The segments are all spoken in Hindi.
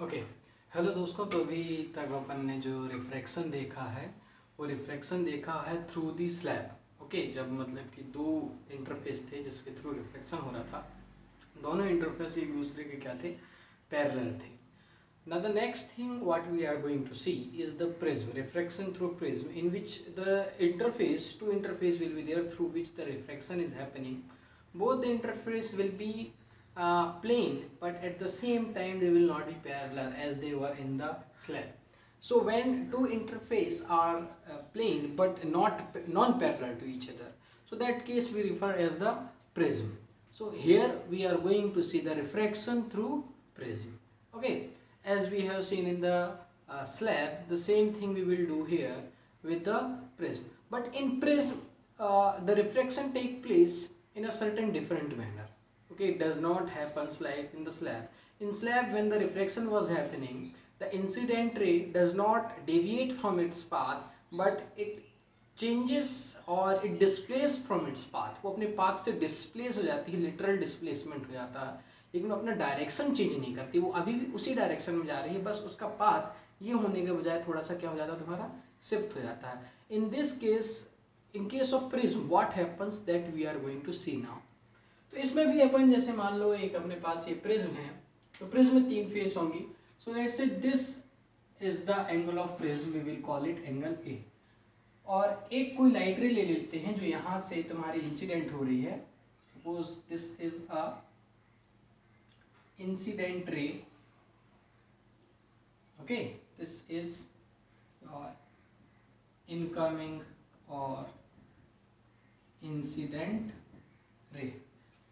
ओके। हेलो दोस्तों, तो अभी तक अपन ने जो रिफ्रैक्शन देखा है वो रिफ्रैक्शन देखा है थ्रू दी स्लैब। ओके, जब मतलब कि दो इंटरफेस थे जिसके थ्रू रिफ्रैक्शन हो रहा था। दोनों इंटरफेस एक दूसरे के क्या थे, पैरेलल थे। Now the next thing what we are going to see is the prism, refraction through prism, in which the two interface will be there through which the refraction is happening. Both the interface will be plane, but at the same time they will not be parallel as they were in the slab. So when two interface are plane but not non-parallel to each other, so that case we refer as the prism. So here we are going to see the refraction through prism. Okay, as we have seen in the slab, the same thing we will do here with the prism. But in prism, the refraction take place in a certain different manner. Okay, it does not happens like in the slab. In slab, when the refraction was happening, the incident ray does not deviate from its path, but it changes or it displays from its path. वो अपने path से displace हो जाती है, literal displacement हो जाता है, लेकिन वो अपना डायरेक्शन चेंज नहीं करती, वो अभी भी उसी डायरेक्शन में जा रही है, बस उसका पाथ ये होने के बजाय थोड़ा सा क्या हो जाता है, तुम्हारा शिफ्ट हो जाता है. In this case, in case of prism what happens that we are going to see now. तो इसमें भी अपन जैसे मान लो एक अपने पास ये प्रिज्म है, तो प्रिज्म में तीन फेस होंगी. So let's say this is the angle of prism, we will call it angle A. और एक कोई लाइट रे ले लेते हैं जो यहाँ से तुम्हारी इंसिडेंट हो रही है. Suppose this is a incident ray. Okay, this is your incoming or incident ray.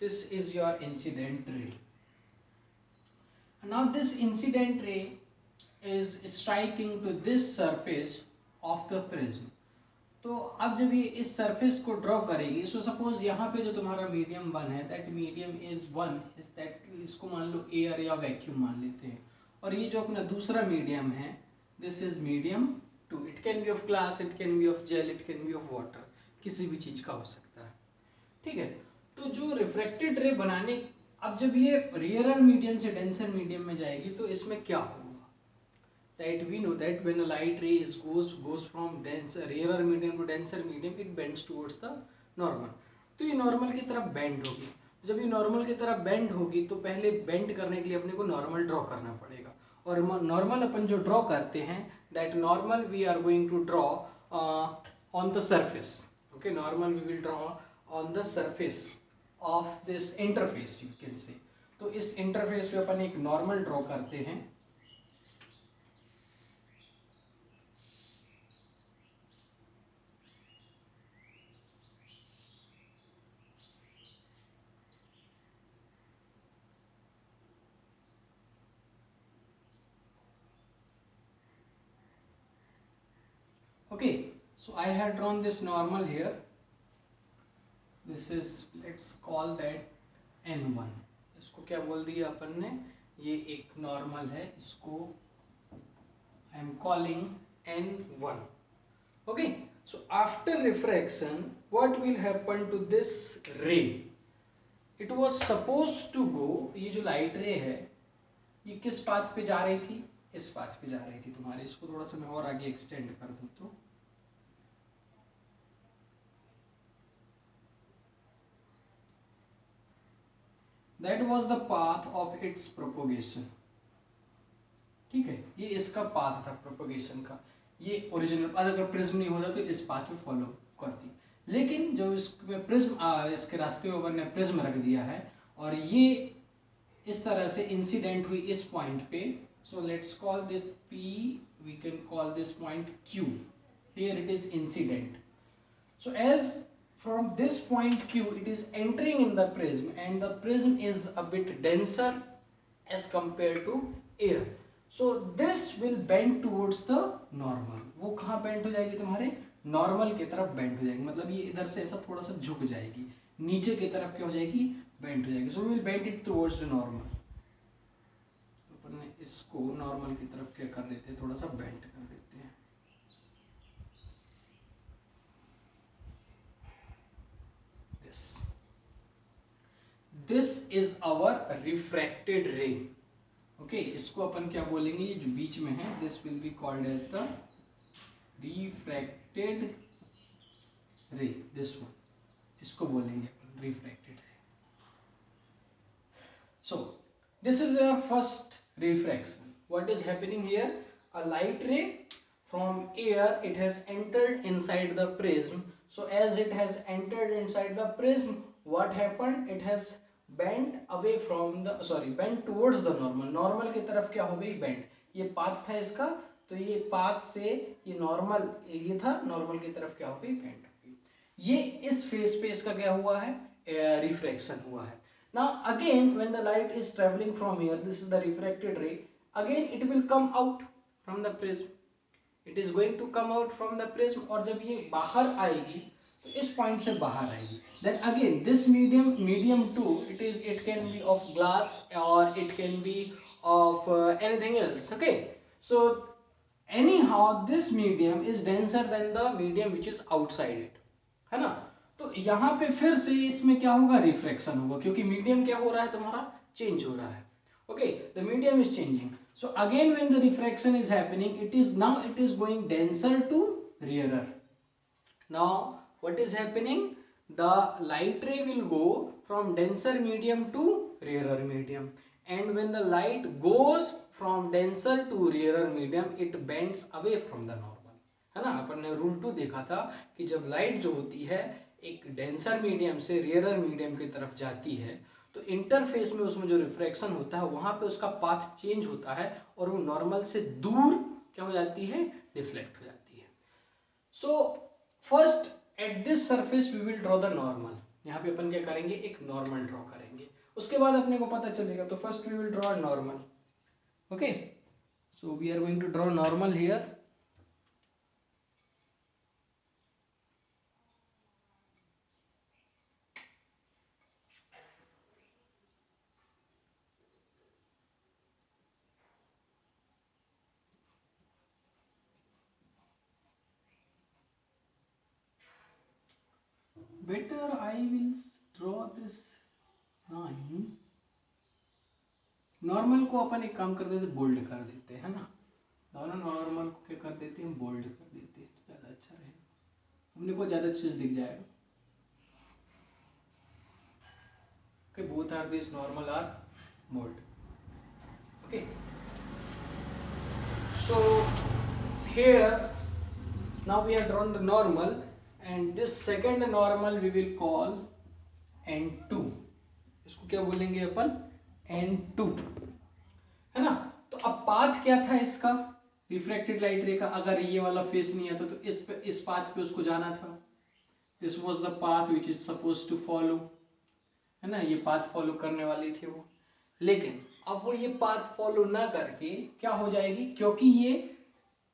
This is your incident ray. Now this incident ray is striking to this surface of the prism. तो अब जब ये इस सरफेस को ड्रॉ करेगी, सो सपोज यहाँ पे जो तुम्हारा मीडियम वन है, that medium is one, is that, इसको मान लो एयर या वैक्यूम मान लेते हैं. और ये जो अपना दूसरा मीडियम है, this is medium two. It can be of glass, it can be of gel, it can be of water, किसी भी चीज का हो सकता है. ठीक है. तो जो रिफ्रैक्टेड रे बनाने, अब जब ये रेयरर मीडियम से डेंसर मीडियम में जाएगी तो इसमें क्या होगा, that we know that when a light ray goes from denser rarer medium to denser medium, it bends towards the normal. तो ये नॉर्मल की तरफ बेंड होगी. जब ये नॉर्मल की तरफ बेंड होगी तो पहले बेंड करने के लिए अपने को नॉर्मल ड्रॉ करना पड़ेगा. और नॉर्मल अपन जो ड्रॉ करते हैं, that normal we are going to draw on the surface. Okay, normal we will draw on the surface of this interface, you can say. तो इस इंटरफेस पे अपन एक नॉर्मल ड्रॉ करते हैं. Okay, so I have drawn this normal here. This is, let's call that n1. इसको क्या बोल दिया अपन ने, ये एक नॉर्मल है, इसको I am calling n1. Okay, so after refraction, what will happen to this ray? It was supposed to go, ये जो लाइट रे है ये किस पाथ पे जा रही थी, इस पाथ पे जा रही थी तुम्हारे. इसको थोड़ा सा मैं और आगे एक्सटेंड कर दूं तो that was the path of its propagation. ठीक है, ये इसका पाथ था प्रोपगेशन का. ये ओरिजिनल, अगर प्रिज्म नहीं होता तो इस पाथ पे फॉलो करती. लेकिन जो इसमें प्रिज्म इसके रास्ते में अपन ने प्रिज्म रख दिया है और ये इस तरह से इंसिडेंट हुई इस पॉइंट पे. So let's call this P, we can call this point Q. Here it is incident. So as from this point Q, it is entering in the prism and the prism is a bit denser as compared to air. So this will bend towards the normal. वो कहाँ bend हो जाएगी, तुम्हारे normal की तरफ bend हो जाएगी. मतलब ये इधर से ऐसा थोड़ा सा झुक जाएगी, नीचे की तरफ क्या हो जाएगी, bend हो जाएगी. So we will bend it towards the normal. तो अपन ने इसको normal की तरफ क्या कर देते हैं, थोड़ा सा bend कर देते हैं. This is our refracted ray. Okay, इसको अपन क्या बोलेंगे, ये जो बीच में है, this will be called as the refracted ray, this one, इसको बोलेंगे अपन refracted ray. So this is your first refraction. What is happening here, a light ray from air, it has entered inside the prism. So as it has entered inside the prism, what happened, it has bent away from the bent towards the normal की तरफ क्या हो गई, bent, ये पाथ था इसका, तो ये पाथ से ये नॉर्मल, ये था नॉर्मल की तरफ क्या हो गई, बेंट हो गई। ये इस फेस पे इसका क्या हुआ है, रिफ्रैक्शन हुआ है। Now again when the light is traveling from here, this is the refracted ray, again it will come out from the prism, it is going to come out from the prism, और जब ये बाहर आएगी तो इस पॉइंट से बाहर आएगी। Then again this medium two, it can be of glass और it can be of anything else. Okay, so anyhow this medium is denser than the medium which is outside it, है ना। तो यहाँ पे फिर से इसमें क्या होगा, रिफ्रैक्शन होगा, क्योंकि मीडियम क्या हो रहा है तुम्हारा, चेंज हो रहा है। Okay, the medium is changing, so again when the refraction is happening, it is going denser to rarer. Now what is happening, the light ray will go from denser medium to rarer medium, and when the light goes from denser to rarer medium, it bends away from the normal, है ना। अपन ने रूल 2 देखा था कि जब लाइट जो होती है एक डेंसर मीडियम से रेयर मीडियम की तरफ जाती है, तो इंटरफेस में उसमें जो रिफ्रैक्शन होता है वहां पे उसका पाथ चेंज होता है और वो नॉर्मल से दूर क्या हो जाती है, डिफ्लेक्ट हो जाती है। So first at this surface we will draw the normal, यहाँ पे अपन क्या करेंगे, एक नॉर्मल ड्रॉ करेंगे, उसके बाद अपने को पता चलेगा। तो first we will draw a normal. Okay, so we are going to draw normal here. Better I will draw this line। Normal को अपन एक काम कर देते, बोल्ड कर देते हैं ना, दोनों नॉर्मल को क्या कर देते हैं, बोल्ड कर देते हैं, तो ज़्यादा अच्छा रहेगा, हमने को ज़्यादा चीज़ दिख जाएगा। Okay, both are these normal are bold. Okay, so here now we have drawn the normal, and this second normal we will call N2, इसको क्या बोलेंगे अपन, N2, है ना। तो अब पाथ क्या था इसका, रिफ्रैक्टेड लाइट रे का, अगर ये वाला फेस नहीं आता तो इस पाथ पे उसको जाना था, this was the path which is suppose to follow, है ना, ये पाथ फॉलो करने वाली थी वो। लेकिन अब वो ये पाथ फॉलो ना करके क्या हो जाएगी, क्योंकि ये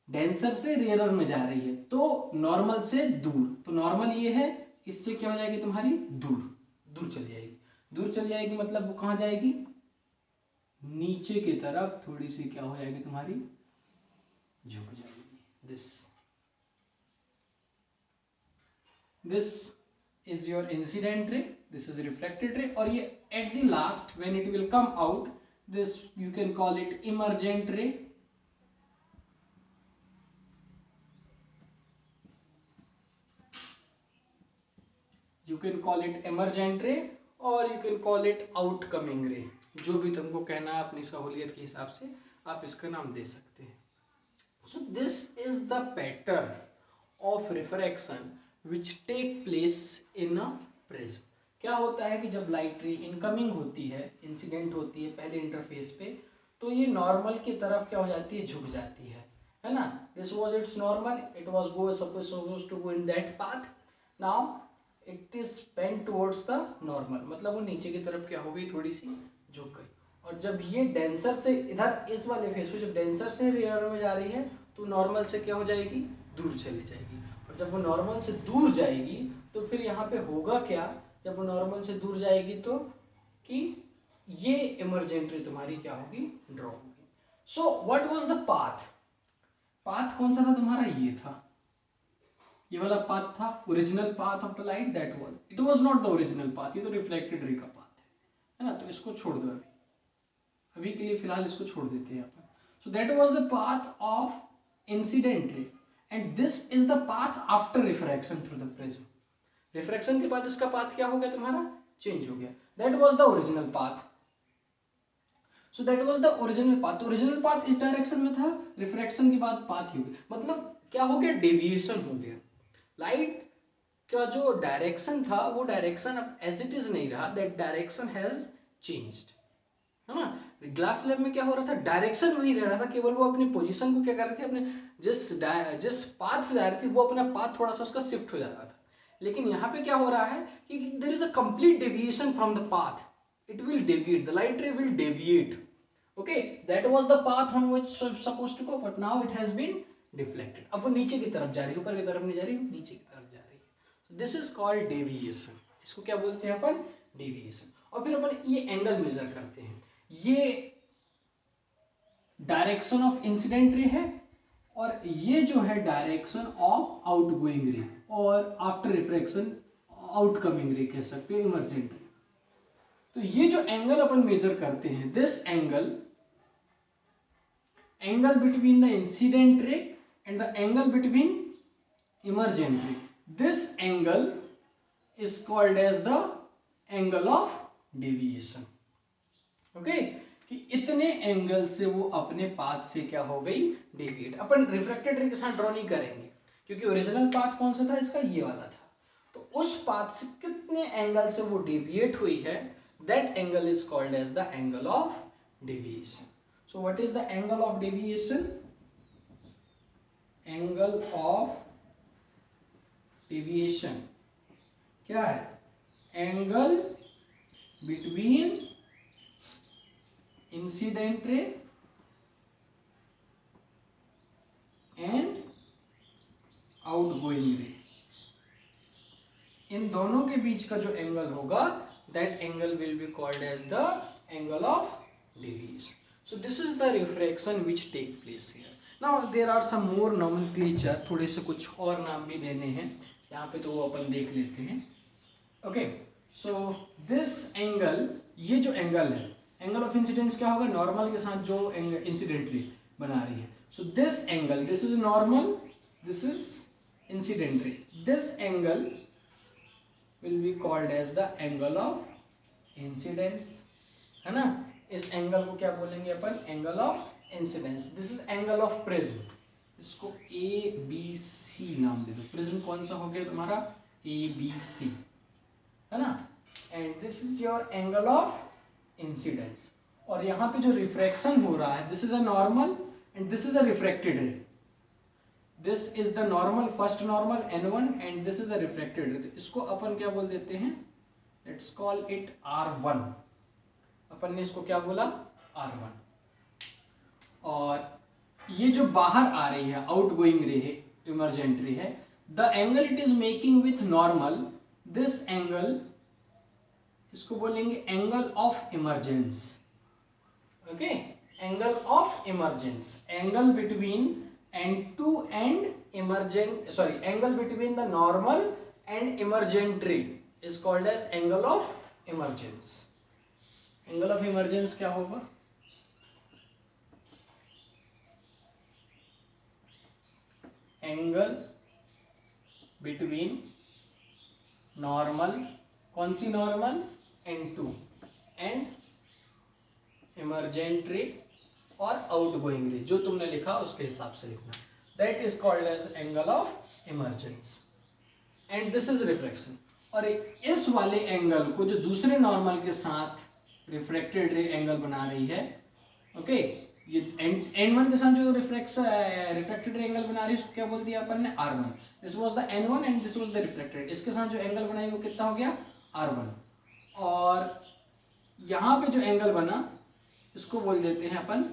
डेंसर से रेयरर में जा रही है तो नॉर्मल से दूर, तो नॉर्मल ये है, इससे क्या हो जाएगी तुम्हारी, दूर दूर चली जाएगी। दूर चली जाएगी मतलब वो कहाँ जाएगी, नीचे की तरफ थोड़ी सी क्या हो जाएगी तुम्हारी, झुक जाएगी। This is your incident ray, this is refracted ray, और ये at the last when it will come out, this you can call it emergent ray, you can call it emergent ray or you can call it outcoming ray, जो भी तुमको कहना है अपनी सहूलियत के हिसाब से आप इसका नाम दे सकते हैं। So this is the pattern of refraction which take place in a prism। क्या होता है कि जब लाइट रे इनकमिंग होती है, इंसिडेंट होती है पहले इंटरफेस पे, तो ये नॉर्मल की तरफ क्या हो जाती है, झुक जाती है ना। This was its normal, it was go suppose to go in that path, now it is bent towards the normal, मतलब वो नीचे की तरफ क्या हो गई, थोड़ी सी झुक गई। और जब ये डेंसर से इधर इस वाले फेस पे जब डेंसर से रेयर में जा रही है तो नॉर्मल से क्या हो जाएगी, दूर चली जाएगी। और जब वो नॉर्मल से दूर जाएगी तो फिर यहाँ पे होगा क्या, जब वो नॉर्मल से दूर जाएगी तो कि ये इमरजेंट रे तुम्हारी क्या होगी, ड्रॉ होगी। So what was the path, path कौन सा था तुम्हारा, ये था, ये वाला पाथ था, original path of the light, that was, it was not the original path, ये तो रिफ्लेक्टेड रे का पाथ है ना। तो इसको छोड़ दो अभी के लिए फिलहाल इसको छोड़ देते हैं अपन। So that was the path of incident ray and this is the path after refraction through the prism. Refraction के बाद इसका पाथ क्या हो गया तुम्हारा, चेंज हो गया। That was the original path. So that was the original path. Original path इस डायरेक्शन में था, रिफ्रैक्शन के बाद पाथ ही हो गया, मतलब क्या हो गया, डेविएशन हो गया। लाइट का जो डायरेक्शन था वो डायरेक्शन अब एज इट इज नहीं रहा, दैट डायरेक्शन हैज चेंज्ड, है ना। ग्लास स्लैब में क्या हो रहा था, डायरेक्शन वही रह रहा था, केवल वो अपनी पोजीशन को क्या कर रहे थे, अपने जिस पाथ से जा रही थी वो अपना पाथ थोड़ा सा उसका शिफ्ट हो जा रहा था। लेकिन यहाँ पे क्या हो रहा है कि there is a complete deviation from the path, it will deviate, the light ray will deviate, okay, that was the path on which supposed to go, but now it has been deflected। अब वो नीचे की तरफ जा रही है, ऊपर की तरफ नहीं जा रही, नीचे की तरफ जा रही है। so this is called deviation। इसको क्या बोलते हैं अपन, deviation। और फिर अपन ये एंगल मेजर करते हैं। ये डायरेक्शन ऑफ इंसिडेंट रे है और ये जो है डायरेक्शन ऑफ आउटगोइंग रे, और आफ्टर रिफ्रैक्शन आउटकमिंग रे कह सकते हो, इमर्जेंट रे। तो ये जो एंगल अपन मेजर करते हैं, this angle between the incident ray and the angle between emergent ray, this angle is called as the angle of deviation. Okay, कि इतने एंगल से वो अपने पाथ से क्या हो गई, डेविएट। अपन रिफ्रैक्टेड रे के साथ ड्रॉ नहीं करेंगे क्योंकि ओरिजिनल पाथ कौन सा था इसका, ये वाला था। तो उस पाथ से कितने एंगल से वो डेविएट हुई है, that angle is called as the angle of deviation। so what is the angle of deviation? angle of deviation क्या है, angle between incident ray and outgoing ray, इन दोनों के बीच का जो एंगल होगा, that angle will be called as the angle of deviation। so this is the refraction which take place here। now there are some more nomenclature, थोड़े से कुछ और नाम भी देने हैं यहाँ पे, तो वो अपन देख लेते हैं। okay, so this angle, ये जो एंगल है, एंगल ऑफ इंसिडेंस क्या होगा, नॉर्मल के साथ जो इंसिडेंट रे बना रही है। so this angle, this is normal, this is incident ray, this angle will be called as the angle of incidence, है ना। इस एंगल को क्या बोलेंगे अपन, angle of incidence. This is angle of prism, इसको ए बी सी नाम दे दो। प्रिज्म कौन सा हो गया तुम्हारा, ए बी सी, है ना। And this is your angle of incidence. और यहाँ पे जो रिफ्रैक्शन हो रहा है, this is a normal and this is a refracted ray. This is the normal, first normal n1 and this is a refracted रे। तो इसको अपन क्या बोल देते हैं, लेट्स कॉल इट R1। अपन ने इसको क्या बोला, R1। और ये जो बाहर आ रही है, आउटगोइंग रे है, इमर्जेंट रे है, the angle it is making with normal, this angle, इसको बोलेंगे angle of emergence. Okay, angle of emergence, angle between N2 and emergent, sorry, angle between the normal and emergent ray is called as angle of emergence। angle of emergence क्या होगा, angle between normal, कौन सी normal, N2 and emergent ray और आउटगोइंग रे, जो तुमने लिखा उसके हिसाब से लिखना। That is called as angle of emergence and this is refraction. और इस वाले एंगल को जो दूसरे नॉर्मल के साथ रिफ्रैक्टेड रे एंगल बना रही है, ओके, ये N1 के साथ जो रिफ्रैक्टेड रे एंगल बना रही है उसको क्या बोल दिया अपन ने, R1। This was the N1 and this was the refracted. इसके साथ जो एंगल बनाई वो कितना हो गया, R1। और यहाँ पे जो एंगल बना इसको बोल देते हैं अपन,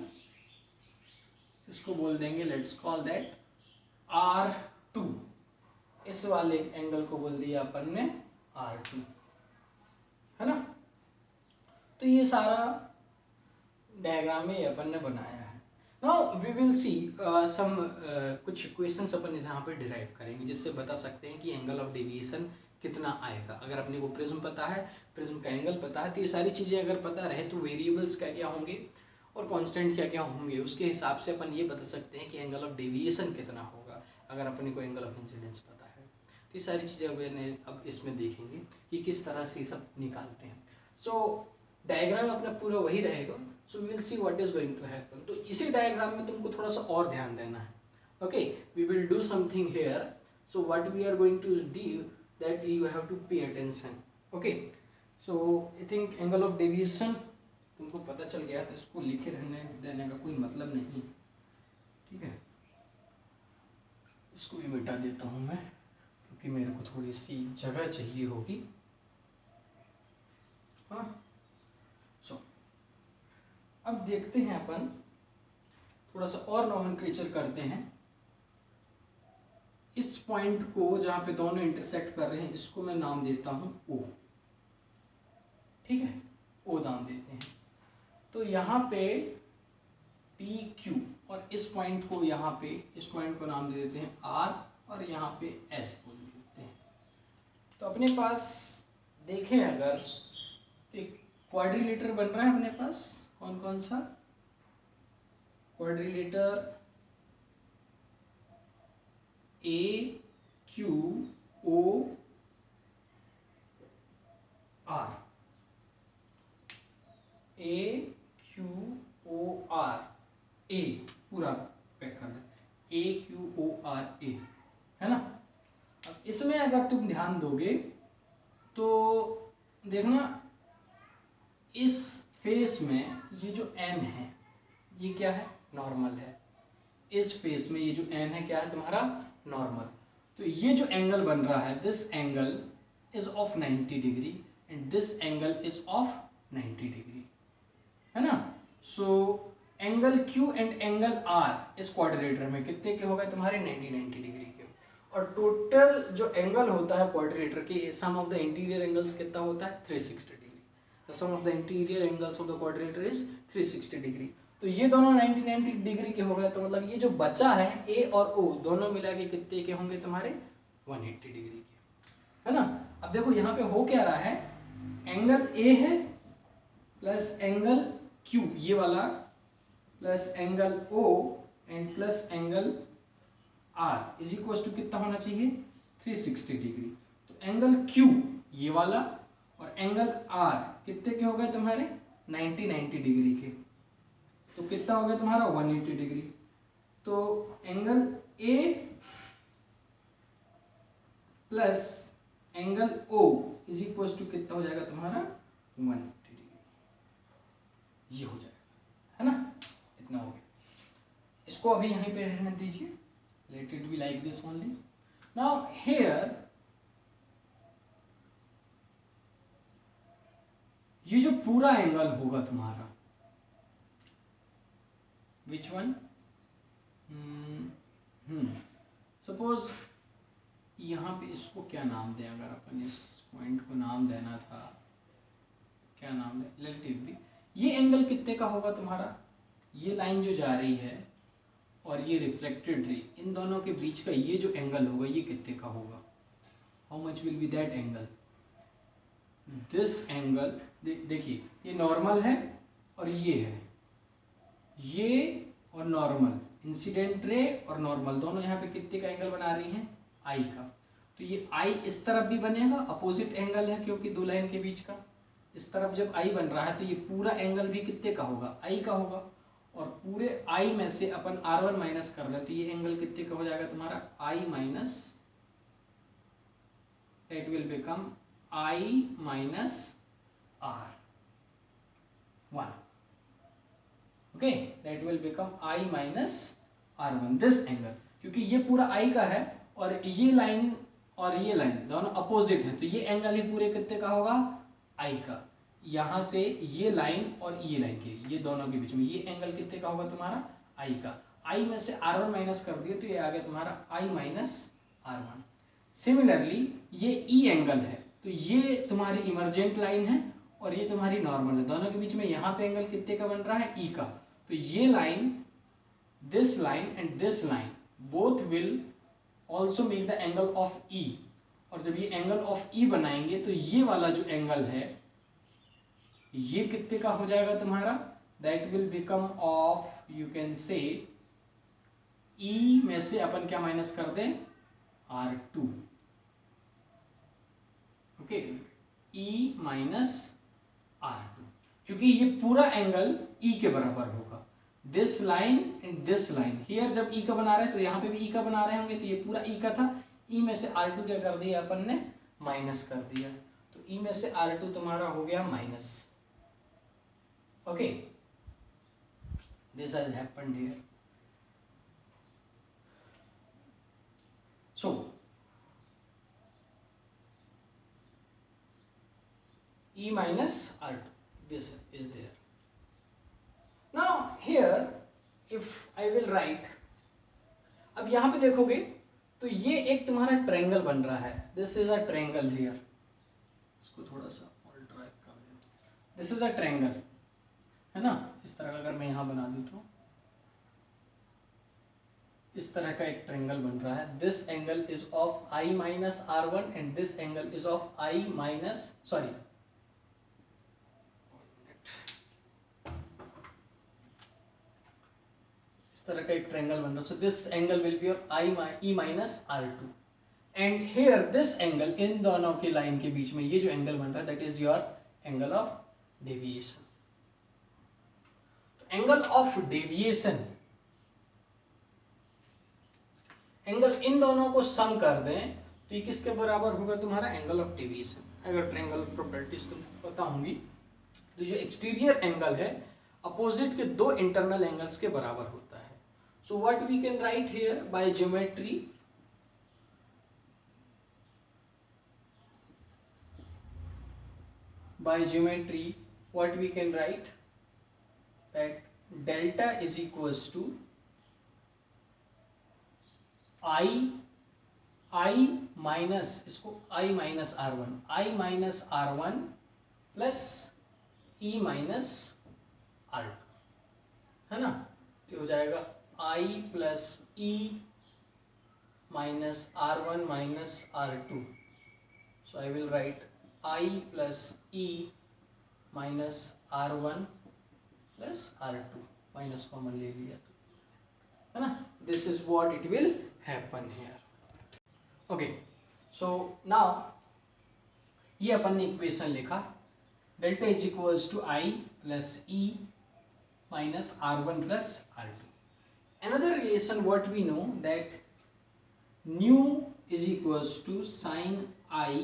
इसको बोल देंगे, लेट्स कॉल दैट R2। इस वाले एंगल को बोल दिया अपन ने R2, है ना। तो ये सारा डायग्राम में अपन ने बनाया है। नाउ वी विल सी सम कुछ इक्वेशंस अपन यहाँ पे डिराइव करेंगे जिससे बता सकते हैं कि एंगल ऑफ डेविएशन कितना आएगा। अगर अपने को प्रिज्म पता है, प्रिज्म का एंगल पता है, तो ये सारी चीज़ें अगर पता रहे तो वेरिएबल्स क्या क्या होंगे, और कांस्टेंट क्या क्या होंगे, उसके हिसाब से अपन ये बता सकते हैं कि एंगल ऑफ डेविएशन कितना होगा, अगर अपने को एंगल ऑफ इंसिडेंस पता है। तो ये सारी चीज़ें अब इसमें देखेंगे कि किस तरह से ये सब निकालते हैं। सो डायग्राम अपना पूरा वही रहेगा। So we will see what is going to happen. तो इसी डायग्राम में तुमको थोड़ा सा और ध्यान देना है। Okay, we will do something here. So what we are going to do, that you have to pay attention. Okay, so I think angle of deviation तुमको पता चल गया, तो इसको लिखे रहने देने का कोई मतलब नहीं। ठीक है, इसको भी मिटा देता हूँ मैं, क्योंकि मेरे को थोड़ी सी जगह चाहिए होगी। हाँ, सो अब देखते हैं अपन थोड़ा सा और नॉमेनक्लेचर करते हैं। इस पॉइंट को जहाँ पे दोनों इंटरसेक्ट कर रहे हैं, इसको मैं नाम देता हूँ O। ठीक है, O नाम देते हैं। तो यहाँ पे PQ, और इस पॉइंट को यहाँ पे, इस पॉइंट को नाम दे देते हैं R, और यहाँ पे S बोल देते हैं। तो अपने पास देखें अगर, तो एक क्वाड्रिलेटर बन रहा है अपने पास। कौन कौन सा? क्वाड्रिलेटर AQOR, AQOR A पूरा पैक कर दे, AQOR A, है ना। अब इसमें अगर तुम ध्यान दोगे तो देखना, इस फेस में ये जो n है ये क्या है? नॉर्मल है। इस फेस में ये जो n है क्या है तुम्हारा? नॉर्मल। तो ये जो एंगल बन रहा है, this angle is of 90 degree and this angle is of 90 degree, है ना। So angle Q and angle R इस क्वाड्रिलेटर में कितने के हो गए तुम्हारे? 90 डिग्री के। और टोटल जो एंगल होता है क्वाड्रिलेटर के, sum of the interior angles कितना होता है? 360 degree. The sum of the interior angles of the quadrilateral is 360 degree. तो ये दोनों 90 डिग्री के हो गए, तो मतलब ये जो बचा है A और O दोनों मिला के कितने के होंगे तुम्हारे? 180 डिग्री के, है ना। अब देखो यहाँ पे हो क्या रहा है, एंगल A है प्लस एंगल Q ये वाला, plus angle O and plus angle R is equal to कितना होना चाहिए? 360 डिग्री। तो एंगल Q ये वाला और एंगल R कितने के हो गए तुम्हारे? 90 डिग्री के। तो कितना हो गया तुम्हारा? 180 डिग्री। तो angle A plus angle O is equal to कितना हो जाएगा तुम्हारा? 180 डिग्री। ये हो जाएगा, है ना। इतना हो गया। इसको अभी यहीं पे रहने दीजिए, let it be like this only. Now here ये जो पूरा एंगल होगा तुम्हारा, विच वन? सपोज यहाँ पे इसको क्या नाम दें? अगर अपन इस पॉइंट को नाम देना था, क्या नाम दें? Let it be. ये एंगल कितने का होगा तुम्हारा? ये लाइन जो जा रही है और ये रिफ्लेक्टेड रे, इन दोनों के बीच का ये जो एंगल होगा ये कितने का होगा? How much will be that angle? This angle, देखिए ये नॉर्मल है और ये है, ये और नॉर्मल, इंसिडेंट रे और नॉर्मल दोनों यहाँ पे कितने का एंगल बना रही हैं? आई का। तो ये आई इस तरफ भी बनेगा, अपोजिट एंगल है क्योंकि दो लाइन के बीच का। इस तरफ जब आई बन रहा है तो ये पूरा एंगल भी कितने का होगा? आई का होगा। और पूरे आई में से अपन R1 माइनस कर ले तो ये एंगल कितने का हो जाएगा तुम्हारा? I minus, it will become I minus R1, okay, that will become I minus R1, this angle. क्योंकि ये पूरा I का है और ये लाइन और ये लाइन दोनों अपोजिट है, तो ये एंगल ही पूरे कितने का होगा? I का। यहाँ से ये लाइन और ये लाइन के, ये दोनों के बीच में ये एंगल कितने का होगा तुम्हारा? I का। I में से R1 माइनस कर दिए तो ये आ गया तुम्हारा I माइनस R1। सिमिलरली ये E एंगल है, तो ये तुम्हारी इमरजेंट लाइन है और ये तुम्हारी नॉर्मल है, दोनों के बीच में यहाँ पे एंगल कितने का बन रहा है? E का। तो ये line, this line and this line both will also make the angle of E। और जब ये एंगल ऑफ E बनाएंगे तो ये वाला जो एंगल है ये कितने का हो जाएगा तुम्हारा? That will become of, you can say E में से अपन क्या माइनस कर दें, R2, okay, E minus R2, क्योंकि ये पूरा एंगल ई के बराबर होगा, this line and this line, here जब ई का बना रहे हैं तो यहाँ पे भी ई का बना रहे होंगे, तो ये पूरा ई का था, ई में से R2 क्या कर दिया अपन ने, माइनस कर दिया, तो ई में से R2 तुम्हारा हो गया minus, okay, this has happened here. So E minus R2, this is there. Now here if I will write, अब यहाँ पे देखोगे तो ये एक तुम्हारा ट्रायंगल बन रहा है, this is a triangle here, इसको थोड़ा सा और ड्रैग कर दें, दिस इज अ ट्रायंगल, है ना, इस तरह का अगर मैं यहाँ बना दूँ तो इस तरह का एक ट्रायंगल बन रहा है, this angle is of I minus R1 and this angle is of I minus, sorry, इस तरह का एक ट्रायंगल बन रहा है, so this angle will be of E minus R2 and here this angle, इन दोनों की लाइन के बीच में ये जो एंगल बन रहा है that is your angle of deviation. Angle of deviation, angle इन दोनों को सम कर दें तो ये किसके बराबर होगा, तुम्हारा एंगल ऑफ डेविएशन। अगर ट्रायंगल प्रॉपर्टीज तुमको पता होंगी तो जो एक्सटीरियर एंगल है अपोजिट के दो इंटरनल एंगल्स के बराबर होता है। So what we can write here by geometry, what we can write that delta is equals to I minus, इसको I minus R1 plus E minus R2, है ना, तो हो जाएगा I plus E minus R1 minus R2, so I will write I plus E minus R1 plus R2, minus common ले लिया तो, है ना, this is what it will happen here. Okay, so now ये अपन ने इक्वेशन लिखा, delta is equals to I plus E minus R1 plus R2। Another relation what we know that mu is equals to sine I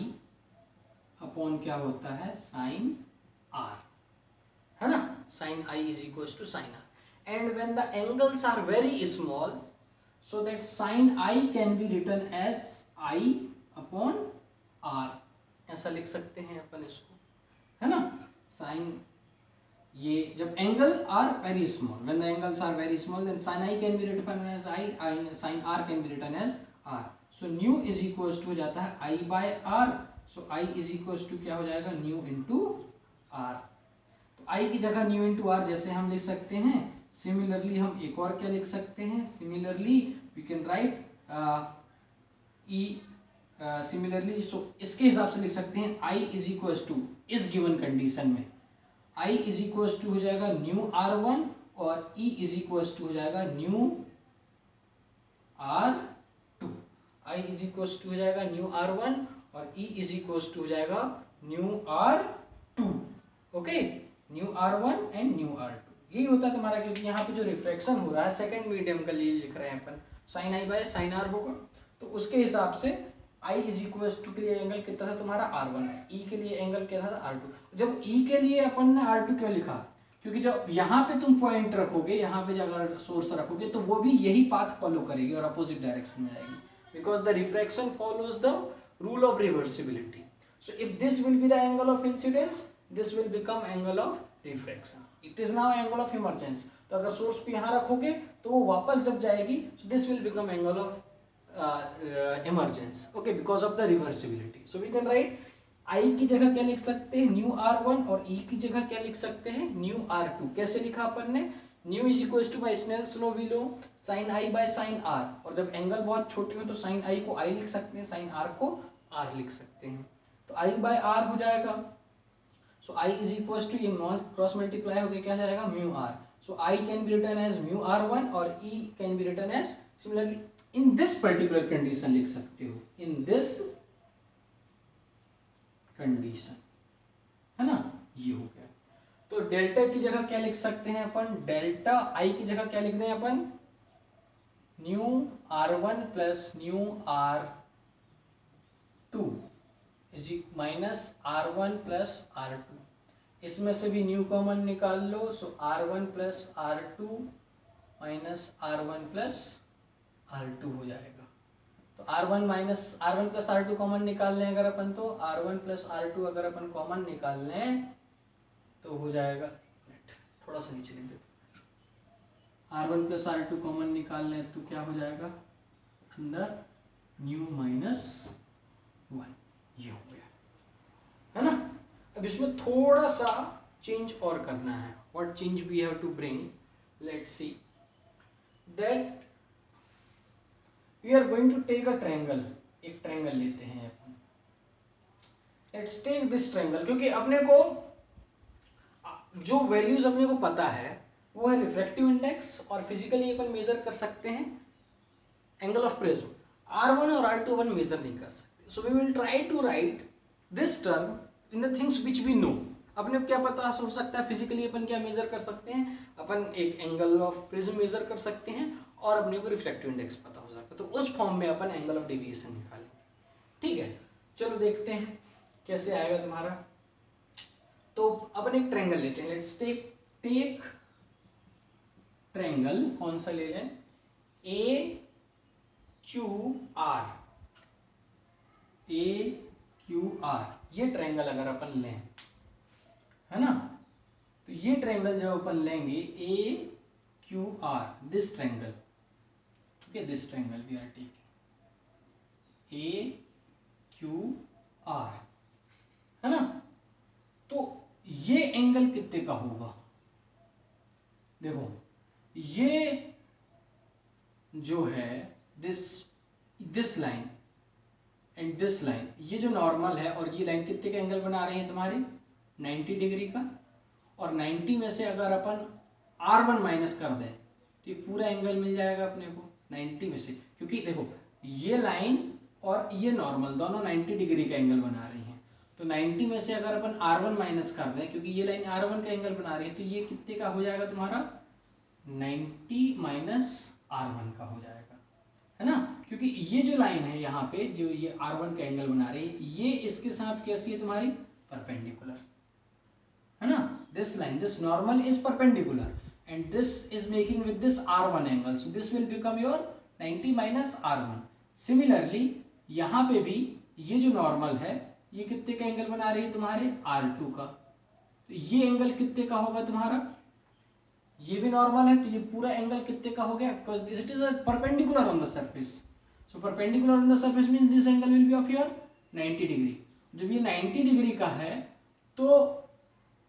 upon क्या होता है, साइन R, है ना, sine I is equals to sine R, and when the angles are very small, so that sin I can be written as I upon R, ऐसा लिख सकते हैं अपन इसको, है ना, साइन, ये जब angle are very small, when the angles are very small then sin I can be written as I sin R can be written as R, so nu is equals to हो जाता है I by R, so I is equals to क्या हो जाएगा, nu into R, तो I की जगह nu into R जैसे हम लिख सकते हैं, सिमिलरली हम एक और क्या लिख सकते हैं, similarly we can write E, similarly so इसके हिसाब से लिख सकते हैं I इज इक्वल्स टू, इस गिवन कंडीशन में I इज इक्वल्स टू हो जाएगा न्यू R1 और E इज इक्वल्स टू हो जाएगा nu R2, I is equals to हो जाएगा न्यू R1 और E इज इक्वल्स टू हो जाएगा nu R2, okay, new R1 and new R2, यही होता है तुम्हारा, क्योंकि यहाँ पे जो रिफ्रैक्शन हो रहा है सेकंड मीडियम के लिए लिख रहे हैं अपन, sine I by sine R होगा, तो उसके हिसाब से I इज इक्वल्स टू के लिए एंगल कितना था तुम्हारा R1 है, E के लिए एंगल क्या था R2। जब E के लिए अपन ने R2 क्यों लिखा, क्योंकि जब यहाँ पे तुम पॉइंट रखोगे, यहाँ पे जब अगर सोर्स रखोगे तो वो भी यही पाथ फॉलो करेगी और अपोजिट डायरेक्शन में आएगी, because the refraction follows the rule of reversibility. So if this will be the angle of incidence, this will become angle of refraction, it is now angle of emergence. तो अगर सोर्स को यहाँ रखोगे तो वो वापस जब जाएगी, so this will become angle of emergence, okay, because of the reversibility. So we can write I की जगह क्या लिख सकते हैं, न्यू R1 और E की जगह क्या लिख सकते हैं, न्यू R2। कैसे लिखा अपन ने, nu is equals to by Snell's law we लो sine I by sine R, और जब एंगल बहुत छोटे हो तो साइन I को I लिख सकते हैं, साइन R को R लिख सकते हैं, तो I बाय R हो जाएगा। So I is equal to ये क्रॉस मल्टीप्लाई होकर क्या जाएगा mu r. So I can be written as mu r one और E can be written as similarly in this particular condition लिख सकते हो, इन दिस कंडीशन, है ना. ये हो गया. तो डेल्टा की जगह क्या लिख सकते हैं अपन, डेल्टा आई की जगह क्या लिख दें अपन, mu r one plus mu r two is minus r one plus are two. इसमें से भी न्यू कॉमन निकाल लो. So r one plus are two minus r one plus are two हो जाएगा. तो r one plus are two common निकाल लें अगर अपन, तो r one plus are two अगर अपन कॉमन निकाल लें तो हो जाएगा, थोड़ा सा नीचे लिख देते, R one plus are two common निकाल लें तो क्या हो जाएगा, अंदर न्यू माइनस वन. ये हो गया, है ना. अब इसमें थोड़ा सा चेंज और करना है. What change we have to bring, let's see that we are going to take a triangle. एक ट्रायंगल लेते हैं अपन. लेट्स टेक दिस ट्रायंगल, क्योंकि अपने को जो वैल्यूज अपने को पता है वो है रिफ्रैक्टिव इंडेक्स, और फिजिकली अपन मेजर कर सकते हैं एंगल ऑफ प्रिज्म. R1 और R2 अपन मेजर नहीं कर सकते. So we will try to write this term in the things which we know. अपने को क्या पता हो सकता है, फिजिकली अपन क्या मेजर कर सकते हैं, अपन एक एंगल ऑफ प्रिज्म मेजर कर सकते हैं, और अपने को रिफ्रैक्टिव इंडेक्स पता हो सकता है. तो उस फॉर्म में अपन एंगल ऑफ डेविएशन निकालेंगे. ठीक है, चलो देखते हैं कैसे आएगा तुम्हारा. तो अपन एक ट्रायंगल लेते हैं. Let's take triangle. कौन सा ले लें, A Q R. A Q R ये ट्रायंगल अगर अपन लें, है ना, तो ये ट्रायंगल जब अपन लेंगे A Q R, this triangle, okay, this triangle we are taking A Q R, है ना. तो ये एंगल कितने का होगा, देखो ये जो है this line and this line, ये जो नॉर्मल है और ये लाइन कितने का एंगल बना रहे हैं तुम्हारे 90 डिग्री का. और 90 में से अगर अपन R1 माइनस कर दें तो ये पूरा एंगल मिल जाएगा अपने को 90 में से, क्योंकि देखो ये लाइन और ये नॉर्मल दोनों 90 डिग्री का एंगल बना रही हैं. तो 90 में से अगर अपन R1 माइनस कर दें, क्योंकि ये लाइन R1 का एंगल बना रही है, तो ये कितने का हो जाएगा तुम्हारा 90 माइनस R1 का हो जाएगा, है ना. क्योंकि ये जो लाइन है यहाँ पे जो ये R1 का एंगल बना रही है, ये इसके साथ कैसी है तुम्हारी परपेंडिकुलर, है ना. This line, this normal is perpendicular and this is making with this R1 angle, so this will become your 90 minus R1. Similarly यहाँ पे भी ये जो नॉर्मल है ये कितने का एंगल बना रही है तुम्हारे R2 का. तो ये एंगल कितने का होगा तुम्हारा, ये भी नॉर्मल है, तो ये पूरा एंगल कितने का हो गया, because it is perpendicular on the surface. So perpendicular on the surface means this angle will be of your 90 degree. जब ये 90 डिग्री का है तो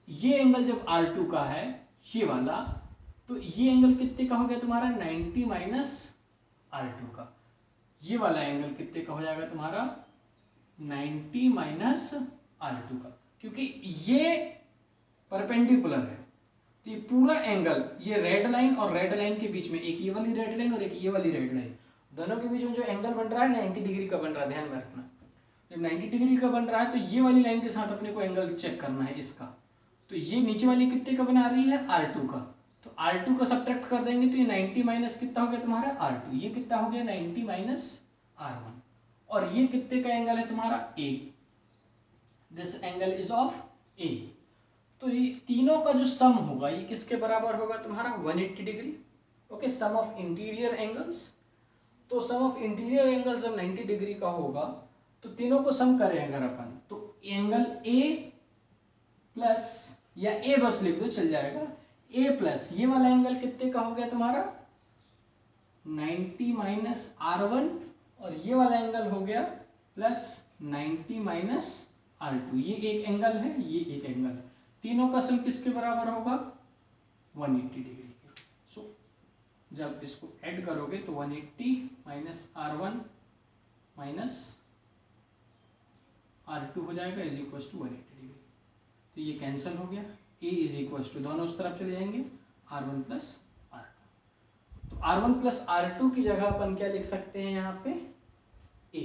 ये एंगल जब R2 का है ये वाला, तो ये एंगल कितने का हो गया तुम्हारा 90 माइनस R2 का. ये वाला एंगल कितने का हो जाएगा तुम्हारा 90 माइनस R2 का, क्योंकि ये परपेंडिकुलर है. तो ये पूरा एंगल, ये रेड लाइन और रेड लाइन के बीच में, एक ये वाली रेड लाइन और एक ये वाली रेड लाइन, दोनों के बीच में जो एंगल बन रहा है 90 डिग्री का बन रहा है. ध्यान में रखना, जब 90 डिग्री का बन रहा है तो ये वाली लाइन के साथ अपने को एंगल चेक करना है इसका. तो ये नीचे वाली कितने का बना रही है R2 का, तो R2 का सब्ट्रैक्ट कर देंगे तो ये 90 माइनस कितना हो गया तुम्हारा R2, ये कितना हो गया 90 माइनस R1. और ये कितने का एंगल है तुम्हारा A, this angle is of A. तो ये तीनों का जो सम होगा ये किसके बराबर होगा तुम्हारा 180 degree. Okay, sum of interior angles. तो सम ऑफ इंटीरियर एंगल्स जब 90 डिग्री का होगा तो तीनों को सम करें अगर अपन, तो एंगल A प्लस, या A बस लिख दो चल जाएगा, A प्लस ये वाला एंगल कितने का हो गया तुम्हारा 90 माइनस R1, और ये वाला एंगल हो गया प्लस 90 माइनस R2. ये एक एंगल है, ये एक एंगल है, तीनों का सम किसके बराबर होगा 180 डिग्री के. सो जब इसको ऐड करोगे तो 180 माइनस R1 माइनस R2 हो जाएगा इज इक्वल टू 180 डिग्री. तो ये कैंसिल हो गया, ए इज इक्वल टू दोनों उस तरफ चले जाएंगे R1 प्लस R2। तो R1 प्लस R2 की जगह अपन क्या लिख सकते हैं यहाँ पे ए,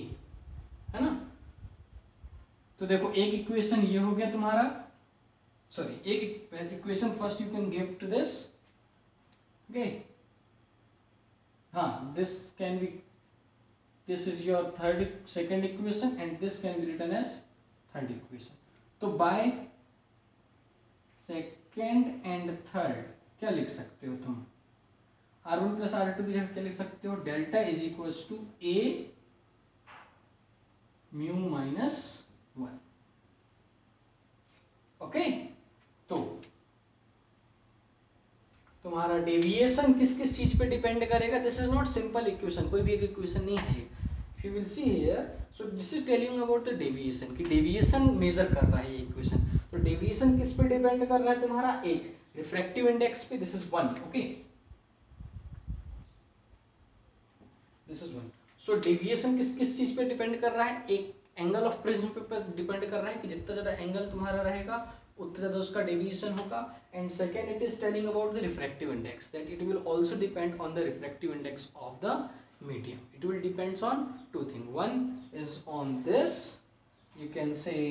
है ना। तो देखो एक इक्वेशन ये हो गया तुम्हारा, सॉरी एक equation first you can give to this, okay. हाँ, this can be, this is your second equation and this can be written as third equation। तो by second and third क्या लिख सकते हो तुम, R1 प्लस R2 की जगह क्या लिख सकते हो, delta is equal to A mu minus 1, okay. तो तुम्हारा डेविएशन किस किस चीज पे डिपेंड करेगा, this is not simple equation, कोई भी एक इक्वेशन नहीं है। You will see here, so this is telling about the deviation कि deviation मेजर कर रहा है ये इक्वेशन। तो deviation किस पे डिपेंड कर रहा है तुम्हारा, एक रिफ्रैक्टिव इंडेक्स पे, this is 1, okay, this is 1। So deviation किस किस चीज पे डिपेंड कर रहा है, एक एंगल ऑफ प्रिज्म पे डिपेंड कर रहा है कि जितना ज्यादा एंगल तुम्हारा रहेगा उतना ज्यादा उसका डेविएशन होगा। And second it is telling about the refractive index, that it will also depend on the refractive index of the medium। It will depends on two things, one is on this, you can say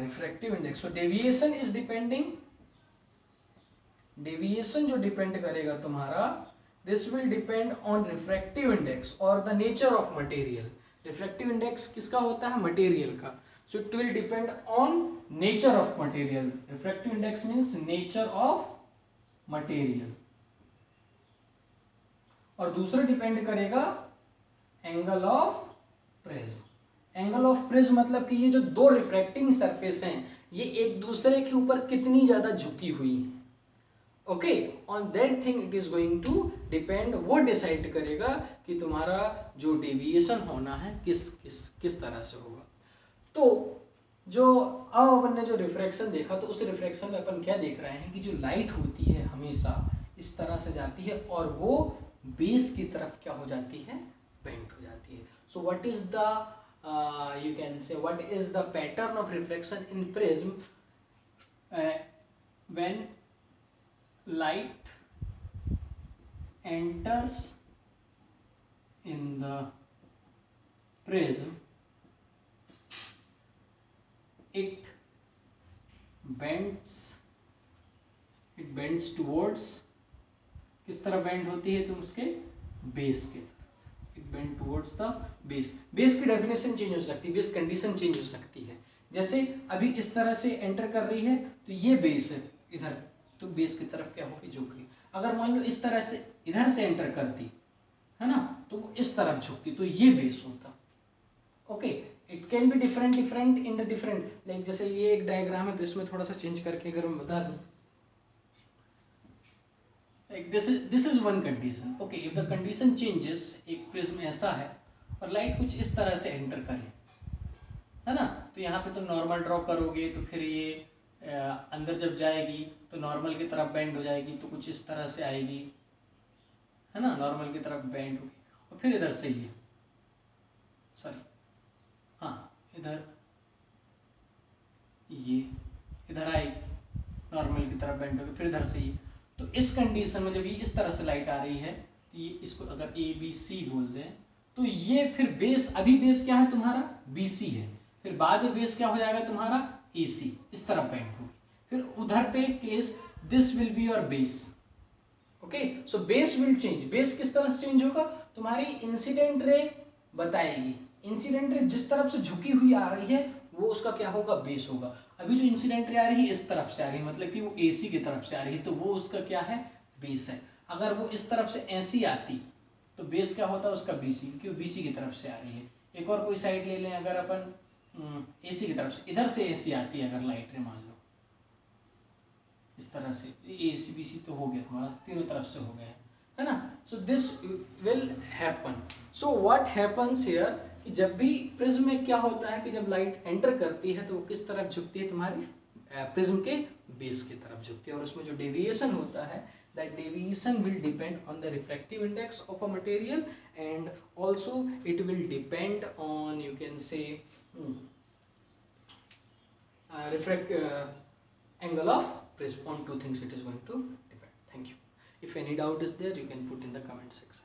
refractive index। so deviation is depending, deviation जो depend करेगा तुम्हारा, this will depend on refractive index or the nature of material। refractive index किसका होता है, material का। so it will depend on nature of material, refractive index means nature of material। और दूसरा डिपेंड करेगा angle of prism. Angle of prism मतलब कि ये जो दो रिफ्रैक्टिंग सरफेस हैं ये एक दूसरे के ऊपर कितनी ज्यादा झुकी हुई हैं, okay. On that thing it is going to depend, वो डिसाइड करेगा कि तुम्हारा जो डेविएशन होना है किस किस किस तरह से होगा। तो जो अब अपन ने जो रिफ्रैक्शन देखा, तो उस रिफ्रैक्शन में अपन क्या देख रहे हैं कि जो लाइट होती है हमेशा इस तरह से जाती है और वो बेस की तरफ क्या हो जाती है, बेंट हो जाती है। So what is the, you can से what is the pattern of reflection in prism when light enters in the prism, it bends towards, किस तरह बेंड होती है, तो उसके बेस के तरफ, it bend towards the base. Base की डेफिनेशन चेंज हो सकती है, बेस कंडीशन चेंज हो सकती है। जैसे अभी इस तरह से एंटर कर रही है तो ये बेस है इधर, तो बेस की तरफ क्या होगी, झुक रही। अगर मान लो इस तरह से इधर से एंटर करती है ना, तो वो इस तरफ झुकती, तो ये बेस होता, okay. It can be different in the different, like जैसे ये एक डायग्राम है तो इसमें थोड़ा सा चेंज करके अगर मैं बता दूं, like this is one condition, okay। if the condition changes, एक प्रिज्म ऐसा है और लाइट कुछ इस तरह से एंटर करे, है ना, तो यहाँ पे तुम नॉर्मल ड्रॉ करोगे तो फिर ये अंदर जब जाएगी तो नॉर्मल की तरफ बेंड हो जाएगी, तो कुछ इस तरह से आएगी, है ना, नॉर्मल की तरफ बेंड होगी, और फिर इधर से ये, सॉरी, हाँ, इधर ये इधर आएगी, नॉर्मल की तरफ बेंड होगी, फिर इधर से ये। तो इस कंडीशन में जब ये इस तरह से लाइट आ रही है, तो ये इसको अगर ए बी सी बोल दें, तो ये फिर बेस, अभी बेस क्या है तुम्हारा, बी सी है, फिर बाद में बेस क्या हो जाएगा तुम्हारा, ए सी, इस तरफ बेंड होगी। फिर उधर पे case, this will be your base, okay. So base will change, base किस तरह से चेंज होगा, तुम्हारी इंसिडेंट रे बताएगी, इंसिडेंट रे जिस तरफ से झुकी हुई आ रही है वो उसका क्या होगा, बेस होगा। अभी जो इंसिडेंट रे आ रही है इस तरफ से आ रही है, मतलब कि वो एसी की तरफ से आ रही है, तो वो उसका क्या है, बेस है। अगर वो इस तरफ से ऐसी आती तो बेस क्या होता है उसका, बीसी, क्योंकि वो बीसी की तरफ से आ रही है। एक और कोई साइड ले लें, अगर अपन एसी की तरफ से, इधर से एसी आती है अगर लाइट रे, मान लो इस तरह से, एसी बीसी तो हो गया तुम्हारा, तीनों तरफ से हो गया है ना। सो this will happen. So what happens here, कि जब भी प्रिज्म में क्या होता है कि जब लाइट एंटर करती है तो वो किस तरफ झुकती है, तुम्हारी प्रिज्म के बेस की तरफ झुकती है। और उसमें जो डेविएशन होता है, that deviation will depend on the refractive index of a material, and also it will depend on, you can say, angle of prism. On two things it is going to depend. Thank you. If any doubt is there, you can put in the comment section.